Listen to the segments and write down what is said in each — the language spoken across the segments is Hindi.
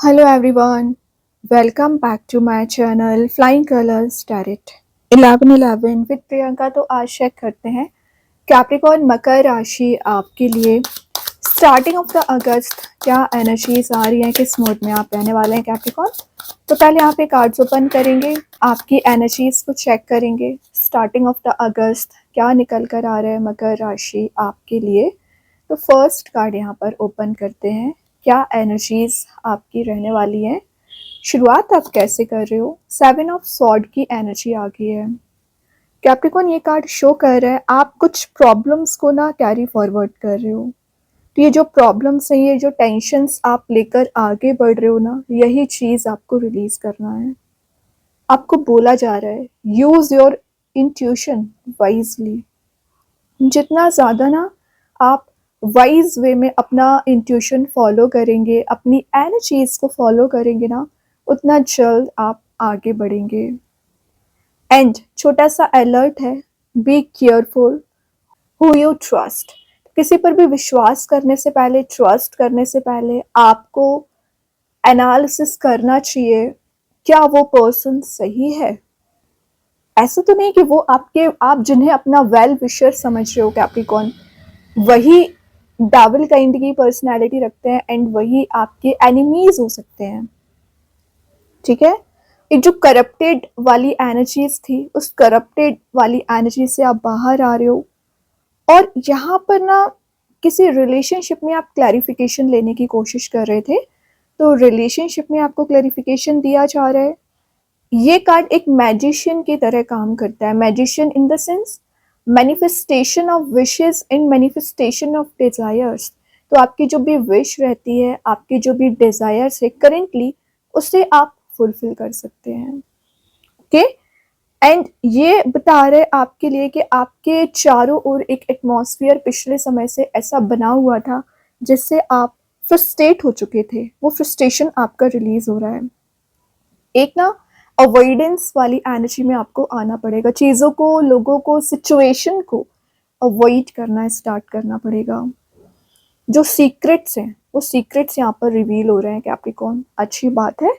Hello everyone, welcome back to my channel Flying Colors Tarot 1111 with Priyanka. तो आज चेक करते हैं कैप्रिकॉर्न मकर राशि आपके लिए स्टार्टिंग ऑफ द अगस्त क्या एनर्जीज आ रही हैं, किस मोड में आप रहने वाले हैं कैप्रिकॉर्न। तो पहले यहाँ पे कार्ड्स ओपन करेंगे, आपकी एनर्जीज को चेक करेंगे। स्टार्टिंग ऑफ द अगस्त क्या निकल कर आ रहा है मकर राशि आपके लिए। तो फर्स्ट कार्ड यहाँ पर ओपन करते हैं, क्या एनर्जीज आपकी रहने वाली है, शुरुआत आप कैसे कर रहे हो। 7 ऑफ सॉर्ड की एनर्जी आ गई है कैप्रिकॉर्न। ये कार्ड शो कर रहा है आप कुछ प्रॉब्लम्स को ना कैरी फॉरवर्ड कर रहे हो। तो ये जो प्रॉब्लम्स है, ये जो टेंशन्स आप लेकर आगे बढ़ रहे हो ना, यही चीज़ आपको रिलीज करना है। आपको बोला जा रहा है यूज योर इंट्यूशन वाइजली। जितना ज़्यादा ना आप वाइज वे में अपना इंट्यूशन फॉलो करेंगे, अपनी एनर्जीज को फॉलो करेंगे ना, उतना जल्द आप आगे बढ़ेंगे। एंड छोटा सा अलर्ट है, be careful who you trust. किसी पर भी विश्वास करने से पहले, ट्रस्ट करने से पहले आपको एनालिसिस करना चाहिए, क्या वो पर्सन सही है। ऐसा तो नहीं कि वो आप जिन्हें अपना वेल विशर समझ रहे हो कैप्रिकॉर्न, वही डाबल काइंड की पर्सनैलिटी रखते हैं एंड वही आपके एनिमीज हो सकते हैं। ठीक है, एक जो करप्टेड वाली एनर्जीज थी, उस करप्टेड वाली एनर्जी से आप बाहर आ रहे हो। और यहाँ पर ना किसी रिलेशनशिप में आप क्लैरिफिकेशन लेने की कोशिश कर रहे थे, तो रिलेशनशिप में आपको क्लैरिफिकेशन दिया जा रहा है। ये कार्ड एक मैजिशियन की तरह काम करता है। Magician in the sense manifestation of wishes and manifestation of desires. तो आपकी जो भी विश रहती है, आपकी जो भी डिजायर्स है करेंटली, उसे आप फुलफिल कर सकते हैं। ओके, एंड ये बता रहे आपके लिए कि आपके चारों ओर एक एटमॉस्फेयर पिछले समय से ऐसा बना हुआ था जिससे आप फ्रस्ट्रेट हो चुके थे। वो फ्रस्ट्रेशन आपका रिलीज हो रहा है। एक ना अवॉइडेंस वाली एनर्जी में आपको आना पड़ेगा। चीज़ों को, लोगों को, सिचुएशन को अवॉइड करना स्टार्ट करना पड़ेगा। जो सीक्रेट्स हैं वो सीक्रेट्स यहाँ पर रिवील हो रहे हैं कैप्रिकॉर्न, अच्छी बात है।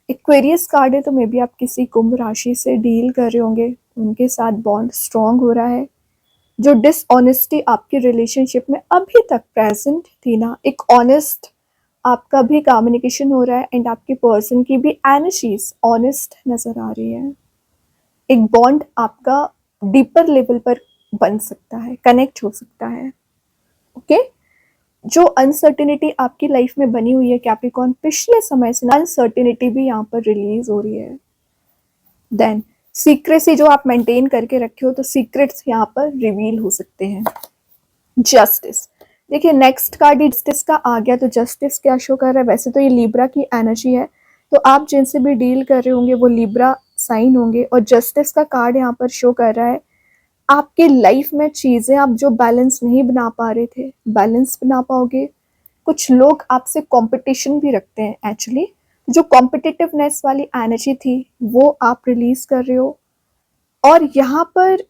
एक्वेरियस कार्ड है, तो मे बी आप किसी कुंभ राशि से डील कर रहे होंगे, उनके साथ बॉन्ड स्ट्रॉन्ग हो रहा है। जो डिसऑनेस्टी आपके रिलेशनशिप में अभी तक प्रेजेंट थी ना, एक ऑनेस्ट आपका भी कम्युनिकेशन हो रहा है एंड आपके पर्सन की भी एनर्जीज ऑनेस्ट नजर आ रही है। एक बॉन्ड आपका डीपर लेवल पर बन सकता है, कनेक्ट हो सकता है। ओके, जो अनसर्टिनिटी आपकी लाइफ में बनी हुई है कैप्रिकॉर्न, पिछले समय से अनसर्टिनिटी भी यहाँ पर रिलीज हो रही है। देन सीक्रेसी जो आप मेंटेन करके रखे हो, तो सीक्रेट्स यहाँ पर रिवील हो सकते हैं। जस्टिस, देखिए नेक्स्ट कार्ड जस्टिस का आ गया। तो जस्टिस क्या शो कर रहा है, वैसे तो ये लिब्रा की एनर्जी है, तो आप जिनसे भी डील कर रहे होंगे वो लिब्रा साइन होंगे। और जस्टिस का कार्ड यहाँ पर शो कर रहा है आपके लाइफ में चीज़ें आप जो बैलेंस नहीं बना पा रहे थे, बैलेंस बना पाओगे। कुछ लोग आपसे कंपटीशन भी रखते हैं एक्चुअली, जो कॉम्पिटिटिवनेस वाली एनर्जी थी वो आप रिलीज कर रहे हो। और यहाँ पर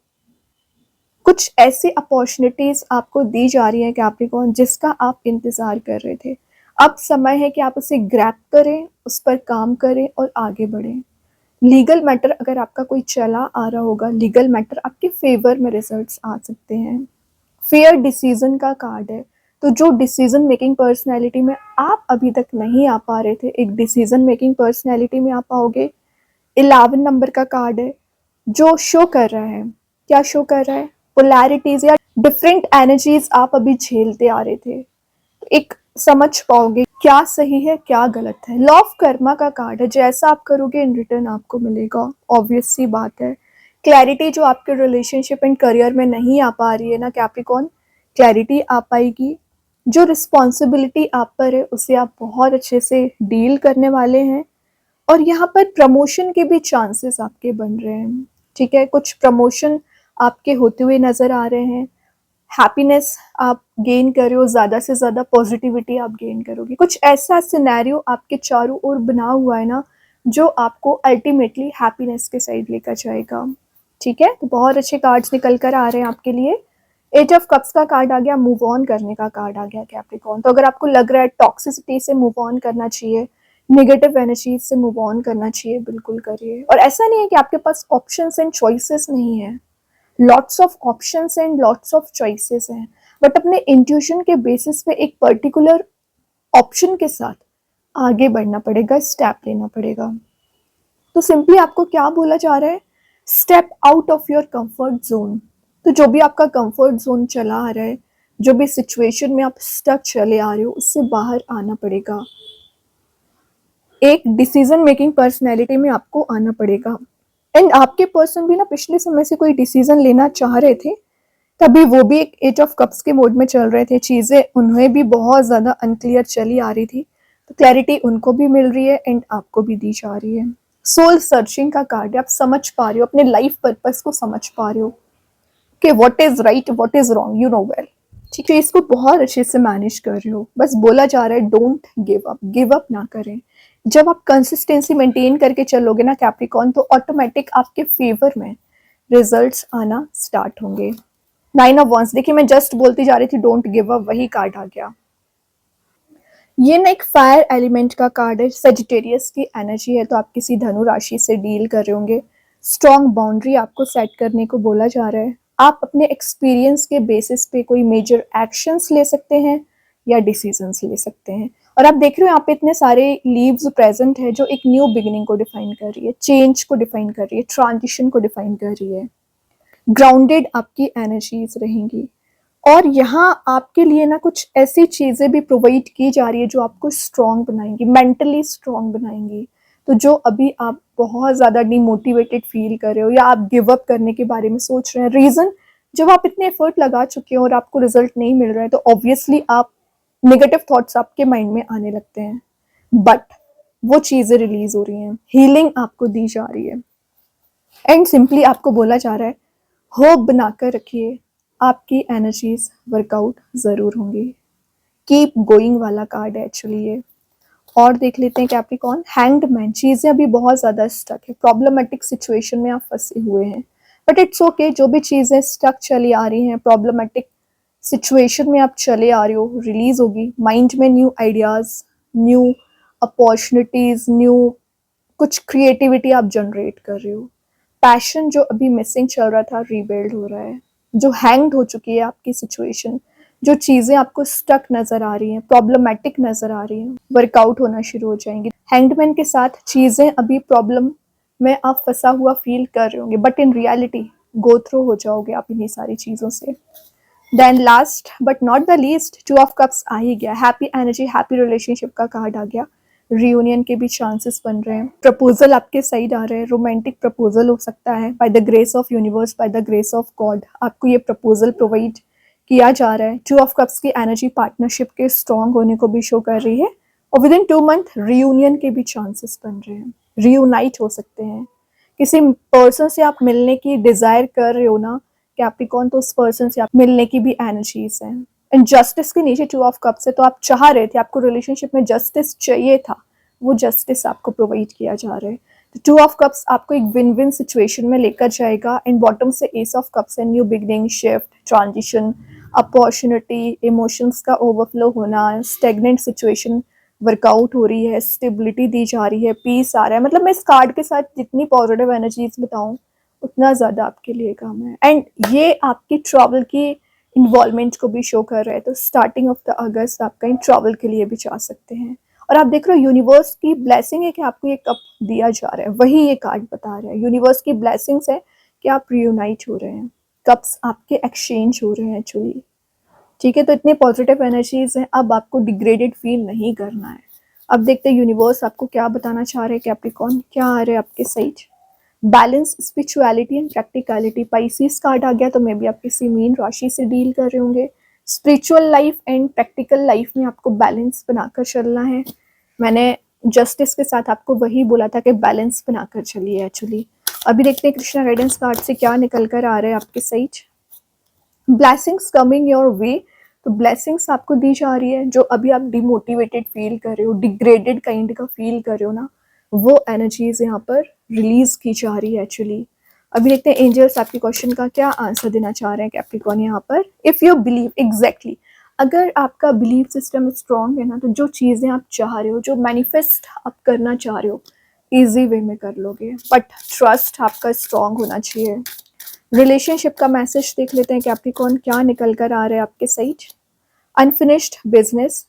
कुछ ऐसी अपॉर्चुनिटीज आपको दी जा रही है कैप्रिकॉर्न जिसका आप इंतजार कर रहे थे। अब समय है कि आप उसे ग्रैब करें, उस पर काम करें और आगे बढ़ें। लीगल मैटर अगर आपका कोई चला आ रहा होगा, लीगल मैटर आपके फेवर में रिजल्ट्स आ सकते हैं। फेयर डिसीजन का कार्ड है, तो जो डिसीजन मेकिंग पर्सनैलिटी में आप अभी तक नहीं आ पा रहे थे, एक डिसीजन मेकिंग पर्सनैलिटी में आ पाओगे। 11 नंबर का कार्ड है जो शो कर रहा है, क्या शो कर रहा है, पोलैरिटीज या डिफरेंट एनर्जीज आप अभी झेलते आ रहे थे, एक समझ पाओगे क्या सही है क्या गलत है। लॉ ऑफ कर्मा का कार्ड है, जैसा आप करोगे इन रिटर्न आपको मिलेगा, ऑब्वियस सी बात है। क्लैरिटी जो आपके रिलेशनशिप एंड करियर में नहीं आ पा रही है ना कैप्रिकॉर्न, क्लैरिटी आ पाएगी। जो रिस्पॉन्सिबिलिटी आप पर है उसे आप बहुत अच्छे से डील करने वाले हैं। और यहाँ पर प्रमोशन के भी चांसेस आपके बन रहे हैं। ठीक है, कुछ प्रमोशन आपके होते हुए नजर आ रहे हैं। हैप्पीनेस आप गेन कर रहे हो, ज़्यादा से ज़्यादा पॉजिटिविटी आप गेन करोगे। कुछ ऐसा सिनेरियो आपके चारों ओर बना हुआ है ना जो आपको अल्टीमेटली हैप्पीनेस के साइड लेकर जाएगा। ठीक है, तो बहुत अच्छे कार्ड्स निकल कर आ रहे हैं आपके लिए। 8 ऑफ कप्स का कार्ड आ गया, मूव ऑन करने का कार्ड आ गया कैप्रिकॉर्न। तो अगर आपको लग रहा है टॉक्सिसिटी से मूव ऑन करना चाहिए नेगेटिव एनर्जी से मूव ऑन करना चाहिए, बिल्कुल करिए। और ऐसा नहीं है कि आपके पास ऑप्शंस एंड चॉइसेस नहीं है, lots of options and lots of choices हैं, बट अपने इंट्यूशन के बेसिस पे एक पर्टिकुलर ऑप्शन के साथ आगे बढ़ना पड़ेगा, स्टेप लेना पड़ेगा। तो सिंपली आपको क्या बोला जा रहा है, step out of your comfort zone. तो जो भी आपका कंफर्ट जोन चला आ रहा है, जो भी सिचुएशन में आप स्टक चले आ रहे हो, उससे बाहर आना पड़ेगा। एक डिसीजन मेकिंग पर्सनैलिटी में आपको आना पड़ेगा। एंड आपके पर्सन भी ना पिछले समय से कोई डिसीजन लेना चाह रहे थे, तभी वो भी एक एज ऑफ कप्स के मोड में चल रहे थे, चीज़ें उन्हें भी बहुत ज़्यादा अनक्लियर चली आ रही थी, तो क्लैरिटी उनको भी मिल रही है एंड आपको भी दी जा रही है। सोल सर्चिंग का कार्ड है, आप समझ पा रहे हो, अपने लाइफ पर्पस को समझ पा रहे हो कि what is right what is wrong, you know well. ठीक है, इसको बहुत अच्छे से मैनेज कर रहे हो। बस बोला जा रहा है डोंट गिव अप ना करें। जब आप कंसिस्टेंसी मेंटेन करके चलोगे ना कैप्रिकॉर्न, तो ऑटोमेटिक आपके फेवर में रिजल्ट्स आना स्टार्ट होंगे। 9 ऑफ वंस, देखिए मैं जस्ट बोलती जा रही थी डोंट गिव अप, वही कार्ड आ गया। ये ना एक फायर एलिमेंट का कार्ड है, सजिटेरियस की एनर्जी है, तो आप किसी धनु राशि से डील कर रहे होंगे। स्ट्रॉन्ग बाउंड्री आपको सेट करने को बोला जा रहा है। आप अपने एक्सपीरियंस के बेसिस पे कोई मेजर एक्शंस ले सकते हैं या डिसीजंस ले सकते हैं। और आप देख रहे हो यहाँ पे इतने सारे लीव्स प्रेजेंट है, जो एक न्यू बिगिनिंग को डिफाइन कर रही है, चेंज को डिफाइन कर रही है, ट्रांजिशन को डिफाइन कर रही है। ग्राउंडेड आपकी एनर्जीज रहेंगी। और यहाँ आपके लिए ना कुछ ऐसी चीज़ें भी प्रोवाइड की जा रही है जो आपको स्ट्रॉन्ग बनाएंगी, मेंटली स्ट्रॉन्ग बनाएंगी। तो जो अभी आप बहुत ज़्यादा डिमोटिवेटेड फील कर रहे हो या आप गिव अप करने के बारे में सोच रहे हैं, रीज़न जब आप इतने एफर्ट लगा चुके हो और आपको रिजल्ट नहीं मिल रहा है, तो ऑब्वियसली आप नेगेटिव थॉट्स आपके माइंड में आने लगते हैं, बट वो चीज़ें रिलीज हो रही हैं, हीलिंग आपको दी जा रही है। एंड सिंपली आपको बोला जा रहा है होप बनाकर रखिए, आपकी एनर्जीज वर्कआउट ज़रूर होंगी। कीप गोइंग वाला कार्ड है एक्चुअली ये। और देख लेते हैं कैप्रिकॉर्न, हैंग्ड मैन। चीज़ें अभी बहुत ज़्यादा स्टक है, प्रॉब्लमेटिक सिचुएशन में आप फंसे हुए हैं, बट इट्स ओके। जो भी चीज़ें स्टक चली आ रही हैं, प्रॉब्लमेटिक सिचुएशन में आप चले आ रहे हो, रिलीज होगी। माइंड में new ideas, new opportunities, new कुछ क्रिएटिविटी आप जनरेट कर रहे हो। पैशन जो अभी मिसिंग चल रहा था, रीबिल्ड हो रहा है। जो हैंग्ड हो चुकी है आपकी सिचुएशन, जो चीज़ें आपको स्टक नज़र आ रही हैं, प्रॉब्लमेटिक नज़र आ रही हैं, वर्कआउट होना शुरू हो जाएंगी। हैंगमैन के साथ चीज़ें अभी प्रॉब्लम में आप फंसा हुआ फील कर रहे होंगे, but in reality go through हो जाओगे आप इन्हीं सारी चीज़ों से। Then last but not the least, 2 of cups आ ही गया। हैप्पी एनर्जी, हैप्पी रिलेशनशिप का कार्ड आ गया। रियूनियन के भी चांसेस बन रहे हैं, प्रपोजल आपके साइड आ रहे हैं, रोमांटिक प्रपोजल हो सकता है। By the grace of universe, by the grace of God आपको ये प्रपोजल प्रोवाइड किया जा रहा है। 2 ऑफ कप्स की एनर्जी पार्टनरशिप के स्ट्रॉन्ग होने को भी शो कर रही है। और विद इन 2 मंथ रियूनियन के भी चांसेस बन रहे हैं, रियूनाइट हो सकते हैं। किसी पर्सन से आप मिलने की डिजायर कर रहे हो ना कैप्रिकॉर्न, तो उस पर्सन से आप मिलने की भी एनर्जीज हैं। एंड जस्टिस के नीचे 2 ऑफ कप्स है, तो आप चाह रहे थे, आपको रिलेशनशिप में जस्टिस चाहिए था, वो जस्टिस आपको प्रोवाइड किया जा रहा है। तो 2 ऑफ कप्स आपको एक विन विन सिचुएशन में लेकर जाएगा। एंड बॉटम से एस ऑफ कप्स है, new beginning, shift, transition, opportunity, emotions का ओवरफ्लो होना, स्टेगनेंट सिचुएशन वर्कआउट हो रही है, स्टेबिलिटी दी जा रही है, पीस आ रहा है। मतलब मैं इस कार्ड के साथ जितनी पॉजिटिव एनर्जीज बताऊं उतना ज़्यादा आपके लिए काम है। एंड ये आपकी ट्रैवल की इन्वॉल्वमेंट को भी शो कर रहा है, तो स्टार्टिंग ऑफ द अगस्त आप कहीं ट्रैवल के लिए भी जा सकते हैं। और आप देख रहे हो यूनिवर्स की ब्लेसिंग है कि आपको ये कप दिया जा रहा है, वही ये कार्ड बता रहा है। यूनिवर्स की ब्लेसिंग्स है कि आप रियूनाइट हो रहे हैं, कप्स आपके एक्सचेंज हो रहे हैं एक्चुअली। ठीक है, तो इतने पॉजिटिव एनर्जीज हैं, अब आपको डिग्रेडेड फील नहीं करना है। अब देखते हैं यूनिवर्स आपको क्या बताना चाह रहे हैं कैप्रिकॉर्न, क्या आ रहे हैं आपके side. Balance, spirituality and practicality. Pisces card आ गया, तो मे बी आप किसी मीन राशि से डील कर रहे होंगे। Spiritual life and practical life में आपको बैलेंस बनाकर चलना है। मैंने जस्टिस के साथ आपको वही बोला था कि बैलेंस बनाकर चलिए एक्चुअली। अभी देखते हैं कृष्णा गाइडेंस कार्ड से क्या निकल कर आ रहे हैं आपके side. Blessings coming your way, तो ब्लेसिंग्स आपको दी जा रही है। जो अभी आप डिमोटिवेटेड फील कर रहे हो, डिग्रेडेड काइंड का फील कर रहे हो ना, वो एनर्जीज यहाँ पर रिलीज की जा रही है एक्चुअली। अभी देखते हैं एंजल्स आपके क्वेश्चन का क्या आंसर देना चाह रहे हैं कैप्रिकॉर्न यहाँ पर। इफ यू बिलीव, एग्जैक्टली अगर आपका बिलीफ सिस्टम स्ट्रॉन्ग है ना, तो जो चीज़ें आप चाह रहे हो, जो मैनिफेस्ट आप करना चाह रहे हो, इजी वे में कर लोगे, बट ट्रस्ट आपका स्ट्रॉन्ग होना चाहिए। रिलेशनशिप का मैसेज देख लेते हैं कैप्रिकॉर्न, क्या निकल कर आ रहा है आपके side. Unfinished business,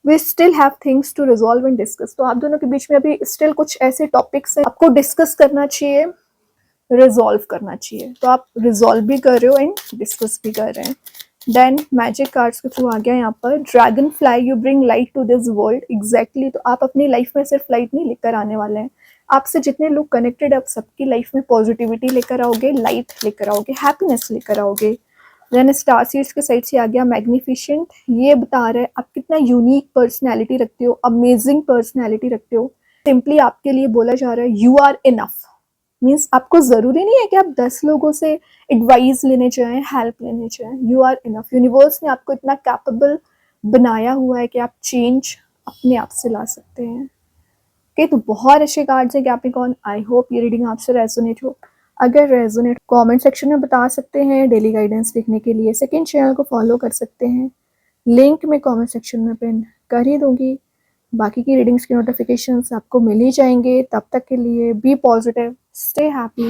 we still have things to resolve and discuss. तो आप दोनों के बीच में अभी स्टिल कुछ ऐसे टॉपिक्स हैं आपको डिस्कस करना चाहिए, रिजॉल्व करना चाहिए। तो आप रिजॉल्व भी कर रहे हो एंड डिस्कस भी कर रहे हैं। देन मैजिक कार्ड्स के थ्रू आ गया यहाँ पर dragonfly, you bring light to this world. Exactly, तो आप अपनी लाइफ में सिर्फ लाइट नहीं लेकर आने वाले हैं, आपसे जितने लोग कनेक्टेड है, आप सबकी लाइफ में पॉजिटिविटी लेकर आओगे, लाइट लेकर आओगे, हैप्पीनेस लेकर आओगे। देन स्टार सीड्स के साइड से आ गया मैग्निफिशेंट, ये बता रहा है आप कितना यूनिक पर्सनैलिटी रखते हो, अमेजिंग पर्सनैलिटी रखते हो। सिंपली आपके लिए बोला जा रहा है यू आर इनफ। मीन्स आपको ज़रूरी नहीं है कि आप 10 लोगों से एडवाइस लेने जाएं, हेल्प लेने जाएं, यू आर इनफ। यूनिवर्स ने आपको इतना कैपेबल बनाया हुआ है कि आप चेंज अपने आप से ला सकते हैं। ओके, तो बहुत अच्छे कार्ड्स हैं कैप्रिकॉर्न। आई होप ये रीडिंग आपसे रेजोनेट हो। अगर रेजोनेट कमेंट सेक्शन में बता सकते हैं। डेली गाइडेंस देखने के लिए सेकंड चैनल को फॉलो कर सकते हैं, लिंक मैं कमेंट सेक्शन में पिन कर ही दूंगी। बाकी की रीडिंग्स के नोटिफिकेशंस आपको मिल ही जाएंगे। तब तक के लिए बी पॉजिटिव, स्टे हैप्पी।